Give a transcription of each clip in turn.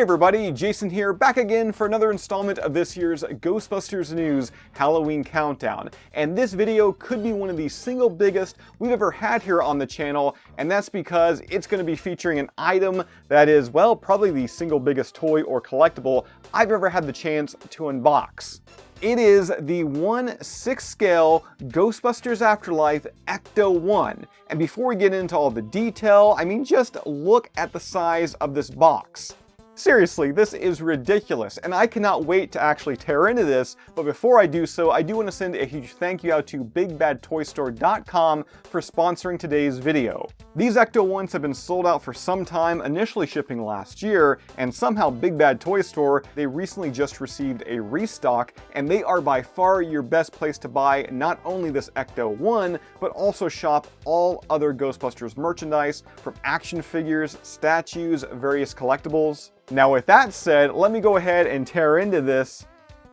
everybody, Jason here, back again for another installment of this year's Ghostbusters News Halloween Countdown. And this video could be one of the single biggest we've ever had here on the channel, and that's because it's going to be featuring an item that is, well, probably the single biggest toy or collectible I've ever had the chance to unbox. It is the 1/6 scale Ghostbusters Afterlife Ecto-1. And before we get into all the detail, I mean, just look at the size of this box. Seriously, this is ridiculous, and I cannot wait to actually tear into this, but before I do so, I do want to send a huge thank you out to BigBadToyStore.com for sponsoring today's video. These Ecto-1s have been sold out for some time, initially shipping last year, and somehow Big Bad Toy Store, they recently just received a restock, and they are by far your best place to buy not only this Ecto-1, but also shop all other Ghostbusters merchandise, from action figures, statues, various collectibles. Now with that said, let me go ahead and tear into this.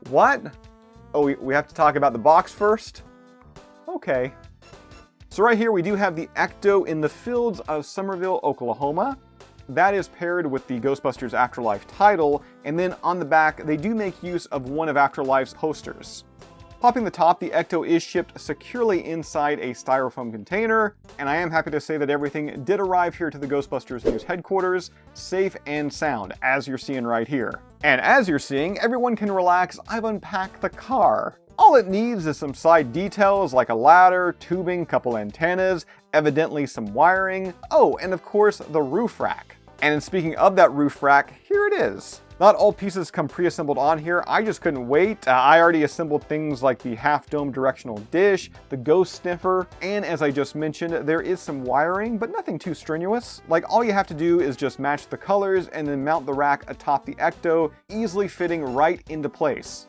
What? Oh, we have to talk about the box first? Okay. So right here we do have the Ecto in the fields of Summerville, Oklahoma. That is paired with the Ghostbusters Afterlife title, and then on the back they do make use of one of Afterlife's posters. Popping the top, the Ecto is shipped securely inside a styrofoam container, and I am happy to say that everything did arrive here to the Ghostbusters News headquarters, safe and sound, as you're seeing right here. And as you're seeing, everyone can relax, I've unpacked the car. All it needs is some side details like a ladder, tubing, couple antennas, evidently some wiring, oh, and of course the roof rack. And speaking of that roof rack, here it is. Not all pieces come pre-assembled on here, I just couldn't wait. I already assembled things like the half-dome directional dish, the ghost sniffer, and as I just mentioned, there is some wiring, but nothing too strenuous. Like, all you have to do is just match the colors and then mount the rack atop the Ecto, easily fitting right into place.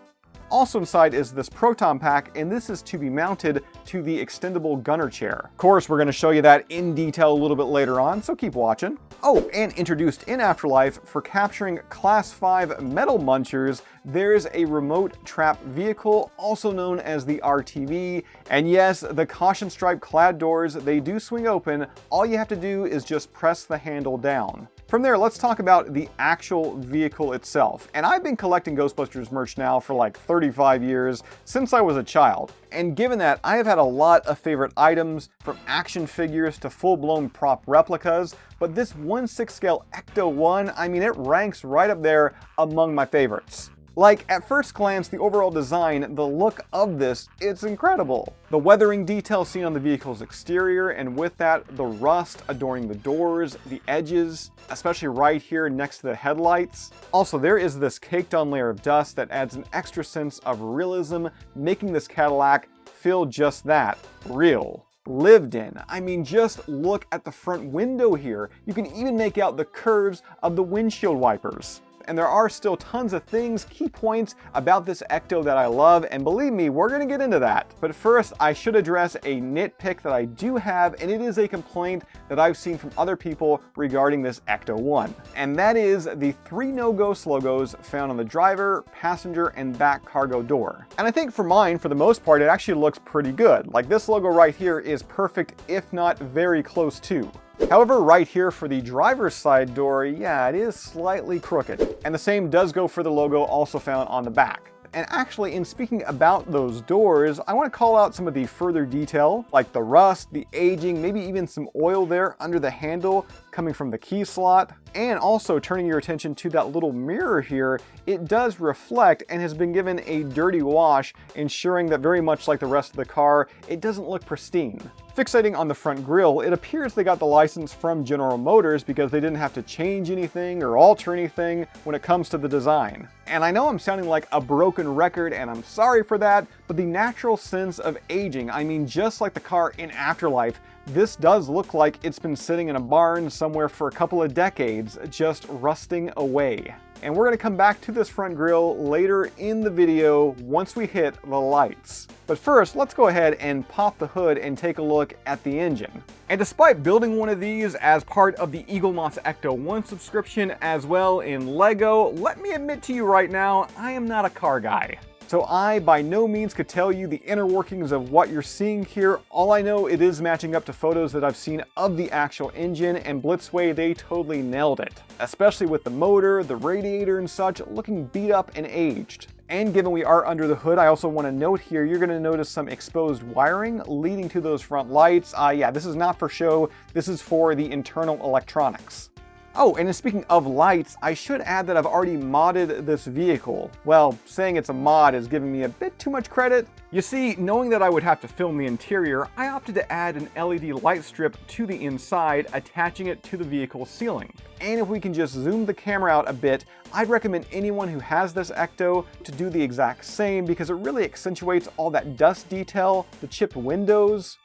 Also inside is this proton pack, and this is to be mounted to the extendable gunner chair. Of course, we're going to show you that in detail a little bit later on, so keep watching. Oh, and introduced in Afterlife for capturing Class 5 metal munchers, there's a remote trap vehicle, also known as the RTV. And yes, the caution stripe clad doors, they do swing open. All you have to do is just press the handle down. From there, let's talk about the actual vehicle itself. And I've been collecting Ghostbusters merch now for like 35 years, since I was a child. And given that, I have had a lot of favorite items, from action figures to full-blown prop replicas, but this 1/6 scale Ecto-1, I mean, it ranks right up there among my favorites. Like, at first glance, the overall design, the look of this, it's incredible. The weathering detail seen on the vehicle's exterior, and with that, the rust adorning the doors, the edges, especially right here next to the headlights. Also, there is this caked on layer of dust that adds an extra sense of realism, making this Cadillac feel just that, real. Lived in. I mean, just look at the front window here. You can even make out the curves of the windshield wipers. And there are still tons of things, key points about this Ecto that I love, and believe me, we're gonna get into that. But first, I should address a nitpick that I do have, and it is a complaint that I've seen from other people regarding this Ecto-1. And that is the 3 No Ghost logos found on the driver, passenger, and back cargo door. And I think for mine, for the most part, it actually looks pretty good. Like, this logo right here is perfect, if not very close to. However, right here for the driver's side door, yeah, it is slightly crooked. And the same does go for the logo also found on the back. And actually, in speaking about those doors, I want to call out some of the further detail, like the rust, the aging, maybe even some oil there under the handle coming from the key slot. And also turning your attention to that little mirror here, it does reflect and has been given a dirty wash, ensuring that very much like the rest of the car, it doesn't look pristine. Fixating on the front grille, it appears they got the license from General Motors because they didn't have to change anything or alter anything when it comes to the design. And I know I'm sounding like a broken record, and I'm sorry for that, but the natural sense of aging, I mean, just like the car in Afterlife, this does look like it's been sitting in a barn somewhere for a couple of decades, just rusting away. And we're going to come back to this front grille later in the video once we hit the lights. But first, let's go ahead and pop the hood and take a look at the engine. And despite building one of these as part of the Eagle Moss Ecto-1 subscription as well in Lego, let me admit to you right now, I am not a car guy. So I by no means could tell you the inner workings of what you're seeing here. All I know, it is matching up to photos that I've seen of the actual engine, and Blitzway, they totally nailed it. Especially with the motor, the radiator and such, looking beat up and aged. And given we are under the hood, I also want to note here, you're going to notice some exposed wiring leading to those front lights. Yeah, this is not for show, this is for the internal electronics. Oh, and speaking of lights, I should add that I've already modded this vehicle. Well, saying it's a mod is giving me a bit too much credit. You see, knowing that I would have to film the interior, I opted to add an LED light strip to the inside, attaching it to the vehicle's ceiling. And if we can just zoom the camera out a bit, I'd recommend anyone who has this Ecto to do the exact same because it really accentuates all that dust detail, the chipped windows.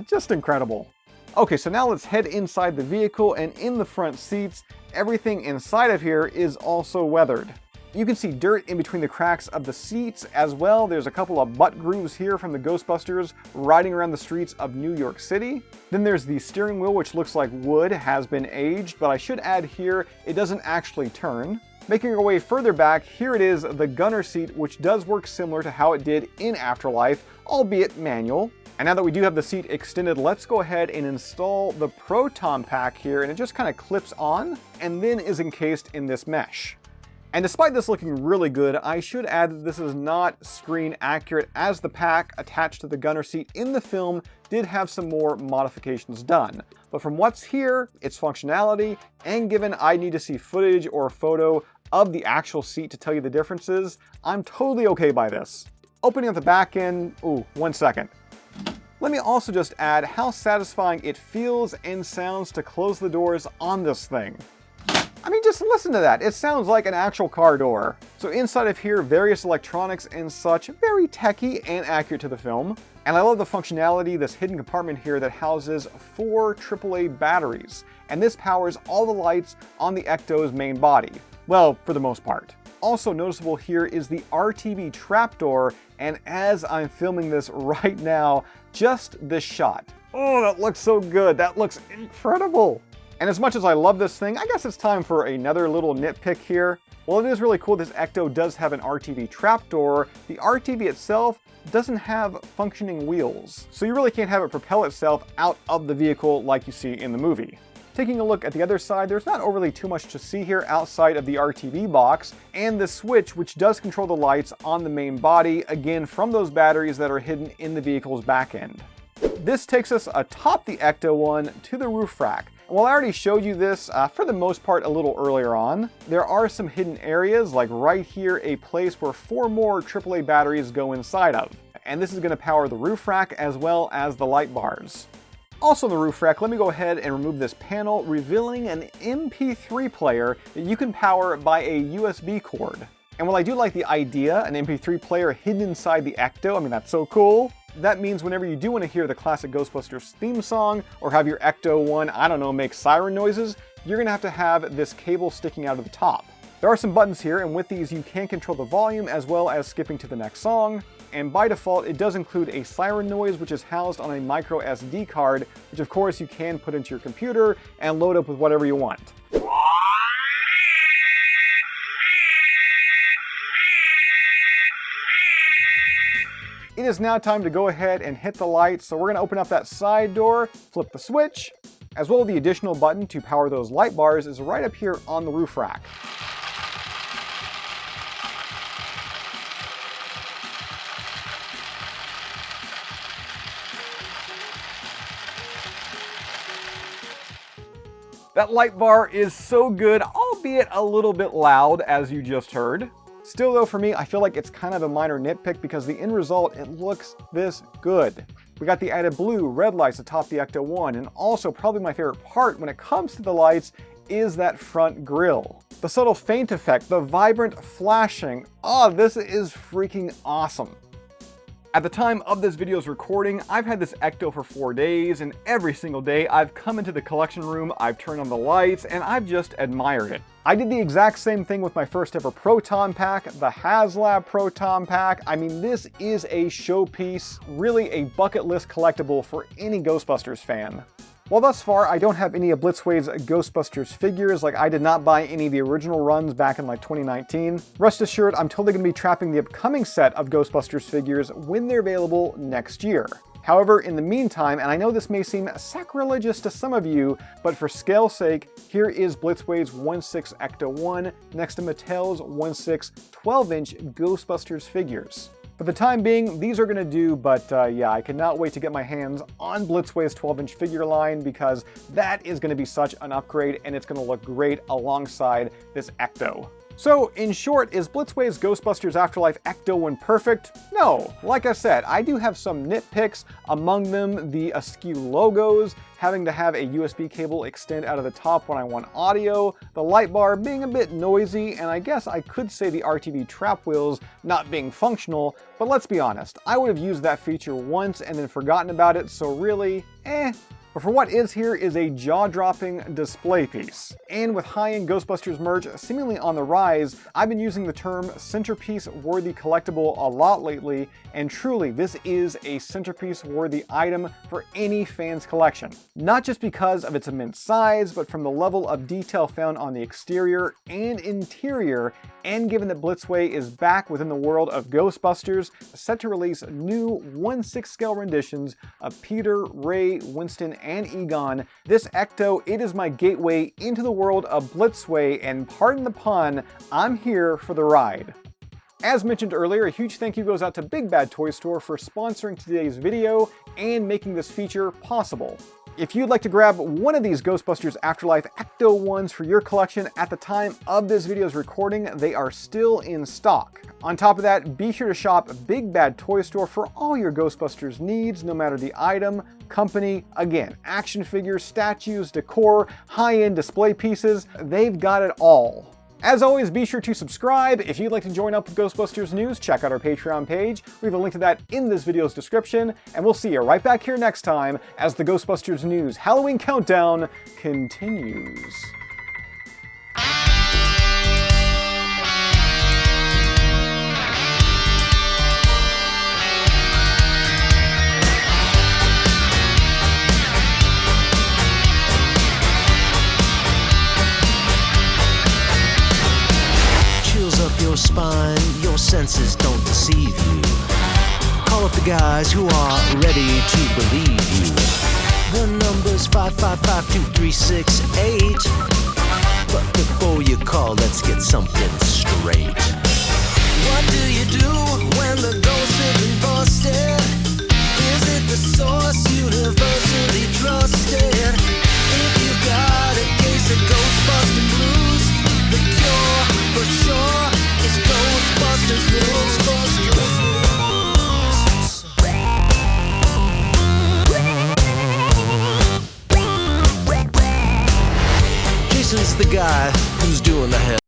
Just incredible. Okay, so now let's head inside the vehicle, and in the front seats, everything inside of here is also weathered. You can see dirt in between the cracks of the seats as well. There's a couple of butt grooves here from the Ghostbusters riding around the streets of New York City. Then there's the steering wheel, which looks like wood, has been aged, but I should add here, it doesn't actually turn. Making our way further back, here it is, the gunner seat, which does work similar to how it did in Afterlife, albeit manual. And now that we do have the seat extended, let's go ahead and install the proton pack here, and it just kind of clips on and then is encased in this mesh. And despite this looking really good, I should add that this is not screen accurate, as the pack attached to the gunner seat in the film did have some more modifications done. But from what's here, its functionality, and given I need to see footage or a photo of the actual seat to tell you the differences, I'm totally okay by this. Opening up the back end, ooh, 1 second. Let me also just add how satisfying it feels and sounds to close the doors on this thing. I mean, just listen to that. It sounds like an actual car door. So inside of here, various electronics and such, very techy and accurate to the film. And I love the functionality, this hidden compartment here that houses 4 AAA batteries. And this powers all the lights on the Ecto's main body. Well, for the most part. Also noticeable here is the RTV trapdoor, and as I'm filming this right now, just this shot. Oh, that looks so good. That looks incredible. And as much as I love this thing, I guess it's time for another little nitpick here. While it is really cool this Ecto does have an RTV trapdoor, the RTV itself doesn't have functioning wheels. So you really can't have it propel itself out of the vehicle like you see in the movie. Taking a look at the other side, there's not overly too much to see here outside of the RTV box and the switch, which does control the lights on the main body, again from those batteries that are hidden in the vehicle's back end. This takes us atop the Ecto-1 to the roof rack. While I already showed you this for the most part a little earlier on, there are some hidden areas, like right here, a place where 4 more AAA batteries go inside of. And this is going to power the roof rack as well as the light bars. Also on the roof rack, let me go ahead and remove this panel, revealing an MP3 player that you can power by a USB cord. And while I do like the idea, an MP3 player hidden inside the Ecto, I mean, that's so cool. That means whenever you do want to hear the classic Ghostbusters theme song, or have your Ecto-1, I don't know, make siren noises, you're going to have this cable sticking out of the top. There are some buttons here, and with these you can control the volume as well as skipping to the next song. And by default, it does include a siren noise, which is housed on a micro SD card, which of course you can put into your computer and load up with whatever you want. It is now time to go ahead and hit the lights, so we're going to open up that side door, flip the switch, as well as the additional button to power those light bars is right up here on the roof rack. That light bar is so good, albeit a little bit loud, as you just heard. Still though, for me, I feel like it's kind of a minor nitpick because the end result, it looks this good. We got the added blue, red lights atop the Ecto-1, and also probably my favorite part when it comes to the lights is that front grille. The subtle faint effect, the vibrant flashing, this is freaking awesome. At the time of this video's recording, I've had this Ecto for 4 days, and every single day I've come into the collection room, I've turned on the lights, and I've just admired it. I did the exact same thing with my first ever Proton Pack, the HasLab Proton Pack. I mean, this is a showpiece, really a bucket list collectible for any Ghostbusters fan. While thus far I don't have any of Blitzway's Ghostbusters figures, like I did not buy any of the original runs back in like 2019, rest assured I'm totally going to be trapping the upcoming set of Ghostbusters figures when they're available next year. However, in the meantime, and I know this may seem sacrilegious to some of you, but for scale's sake, here is Blitzway's 1/6 Ecto-1 next to Mattel's 1/6 12-inch Ghostbusters figures. For the time being, these are going to do, but yeah, I cannot wait to get my hands on Blitzway's 12-inch figure line because that is going to be such an upgrade and it's going to look great alongside this Ecto. So, in short, is Blitzway's Ghostbusters Afterlife Ecto-1 perfect? No. Like I said, I do have some nitpicks, among them the askew logos, having to have a USB cable extend out of the top when I want audio, the light bar being a bit noisy, and I guess I could say the RTV trap wheels not being functional, but let's be honest, I would have used that feature once and then forgotten about it, so really, But for what is here is a jaw-dropping display piece. And with high-end Ghostbusters merch seemingly on the rise, I've been using the term centerpiece-worthy collectible a lot lately, and truly this is a centerpiece-worthy item for any fan's collection. Not just because of its immense size, but from the level of detail found on the exterior and interior, and given that Blitzway is back within the world of Ghostbusters, set to release new 1/6 scale renditions of Peter, Ray, Winston, and Egon, this Ecto, it is my gateway into the world of Blitzway, and pardon the pun, I'm here for the ride. As mentioned earlier, a huge thank you goes out to Big Bad Toy Store for sponsoring today's video and making this feature possible. If you'd like to grab one of these Ghostbusters Afterlife Ecto-1s for your collection at the time of this video's recording, they are still in stock. On top of that, be sure to shop Big Bad Toy Store for all your Ghostbusters needs, no matter the item, company, again, action figures, statues, decor, high-end display pieces, they've got it all. As always, be sure to subscribe. If you'd like to join up with Ghostbusters news, check out our Patreon page. We have a link to that in this video's description, and we'll see you right back here next time as the Ghostbusters news Halloween countdown continues. Your spine, your senses don't deceive you. Call up the guys who are ready to believe you. The number's 555-2368. But before you call, let's get something straight. What do you do when the ghosts have been busted? Is it the source universally trusted? If you got a case of Ghostbusting blues, the cure for sure is Ghostbusters rules. Jason's the guy who's doing the hell.